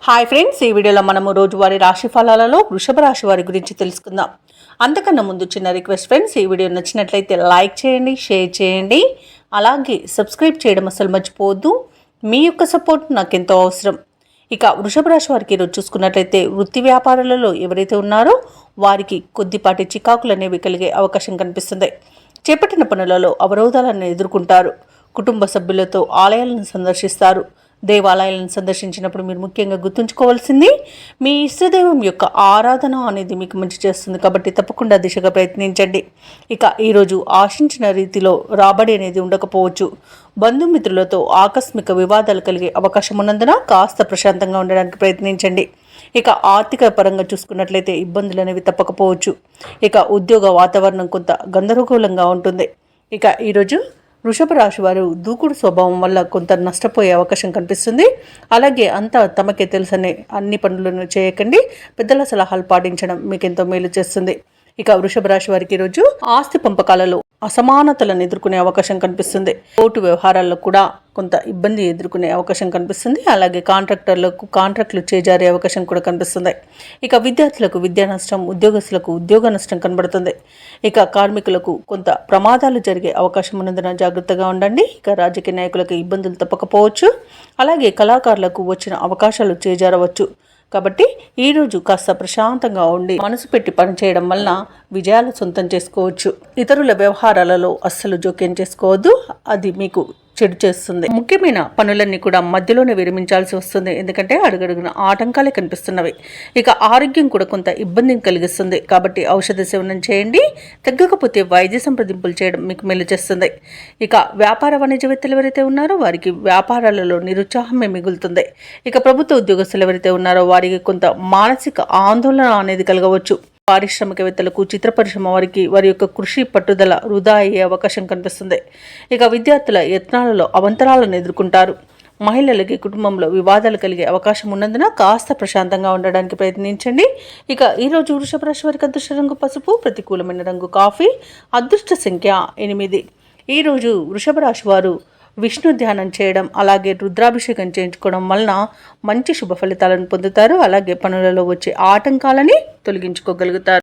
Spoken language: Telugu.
హాయ్ ఫ్రెండ్స్, ఈ వీడియోలో మనము రోజువారీ రాశి ఫలాలలో వృషభ రాశి వారి గురించి తెలుసుకుందాం. అంతకన్నా ముందు చిన్న రిక్వెస్ట్ ఫ్రెండ్స్, ఈ వీడియో నచ్చినట్లయితే లైక్ చేయండి, షేర్ చేయండి, అలాగే సబ్స్క్రైబ్ చేయడం అసలు మర్చిపోవద్దు. మీ యొక్క సపోర్ట్ నాకెంతో అవసరం. ఇక వృషభ రాశి వారికి ఈరోజు చూసుకున్నట్లయితే వృత్తి వ్యాపారాలలో ఎవరైతే ఉన్నారో వారికి కొద్దిపాటి చికాకులు అనేవి కలిగే అవకాశం కనిపిస్తుంది. చేపట్టిన పనులలో అవరోధాలను ఎదుర్కొంటారు. కుటుంబ సభ్యులతో ఆలయాలను సందర్శిస్తారు. దేవాలయాలను సందర్శించినప్పుడు మీరు ముఖ్యంగా గుర్తుంచుకోవాల్సింది మీ ఇష్టదైవం యొక్క ఆరాధన అనేది మీకు మంచి చేస్తుంది. కాబట్టి తప్పకుండా దిశగా ప్రయత్నించండి. ఇక ఈరోజు ఆశించిన రీతిలో రాబడి అనేది ఉండకపోవచ్చు. బంధుమిత్రులతో ఆకస్మిక వివాదాలు కలిగే అవకాశం ఉన్నందున కాస్త ప్రశాంతంగా ఉండడానికి ప్రయత్నించండి. ఇక ఆర్థిక పరంగా చూసుకున్నట్లయితే ఇబ్బందులు అనేవి తప్పకపోవచ్చు. ఇక ఉద్యోగ వాతావరణం కొంత గందరగోళంగా ఉంటుంది. ఇక ఈరోజు వృషభ రాశి వారు దూకుడు స్వభావం వల్ల కొంత నష్టపోయే అవకాశం కనిపిస్తుంది. అలాగే అంతా తమకే తెలుసనే అన్ని పనులను చేయకండి. పెద్దల సలహాలు పాటించడం మీకు ఎంతో మేలు చేస్తుంది. ఇక వృషభ రాశి వారికి ఈరోజు ఆస్తి పంపకాలలో అసమానతలను ఎదుర్కొనే అవకాశం కనిపిస్తుంది. కోర్టు వ్యవహారాల్లో కూడా కొంత ఇబ్బంది ఎదుర్కొనే అవకాశం కనిపిస్తుంది. అలాగే కాంట్రాక్టర్లకు కాంట్రాక్టులు చేజారే అవకాశం కూడా కనిపిస్తుంది. ఇక విద్యార్థులకు విద్యా నష్టం, ఉద్యోగస్తులకు ఉద్యోగ నష్టం కనబడుతుంది. ఇక కార్మికులకు కొంత ప్రమాదాలు జరిగే అవకాశం ఉన్నందున జాగ్రత్తగా ఉండండి. ఇక రాజకీయ నాయకులకు ఇబ్బందులు తప్పకపోవచ్చు. అలాగే కళాకారులకు వచ్చిన అవకాశాలు చేజారవచ్చు. కాబట్టి ఈరోజు కాస్త ప్రశాంతంగా ఉండి మనసు పెట్టి పనిచేయడం వలన విజయాలు సొంతం చేసుకోవచ్చు. ఇతరుల వ్యవహారాలలో అస్సలు జోక్యం చేసుకోవద్దు, అది మీకు చెడు చేస్తుంది. ముఖ్యమైన పనులన్నీ కూడా మధ్యలోనే విరమించాల్సి వస్తుంది. ఎందుకంటే అడుగడుగున ఆటంకాలే కనిపిస్తున్నవి. ఇక ఆరోగ్యం కూడా కొంత ఇబ్బందిని కలిగిస్తుంది. కాబట్టి ఔషధ సేవనం చేయండి. తగ్గకపోతే వైద్య సంప్రదింపులు చేయడం మీకు మేలు చేస్తుంది. ఇక వ్యాపార వాణిజ్యవేత్తలు ఎవరైతే ఉన్నారో వారికి వ్యాపారాలలో నిరుత్సాహమే మిగులుతుంది. ఇక ప్రభుత్వ ఉద్యోగస్తులు ఎవరైతే ఉన్నారో వారికి కొంత మానసిక ఆందోళన అనేది కలగవచ్చు. పారిశ్రామికవేత్తలకు, చిత్ర పరిశ్రమ వారికి వారి యొక్క కృషి పట్టుదల వృధా అయ్యే అవకాశం కనిపిస్తుంది. ఇక విద్యార్థుల యత్నాలలో అవంతరాలను ఎదుర్కొంటారు. మహిళలకి కుటుంబంలో వివాదాలు కలిగే అవకాశం ఉన్నందున కాస్త ప్రశాంతంగా ఉండడానికి ప్రయత్నించండి. ఇక ఈరోజు వృషభ రాశి వారికి అదృష్ట రంగు పసుపు, ప్రతికూలమైన రంగు కాఫీ, అదృష్ట సంఖ్య 8. ఈరోజు వృషభ రాశి వారు విష్ణు ధ్యానం చేయడం, అలాగే రుద్రాభిషేకం చేయించుకోవడం వలన మంచి శుభ ఫలితాలను పొందుతారు. అలాగే పనులలో వచ్చే ఆటంకాలని తొలగించుకోగలుగుతారు.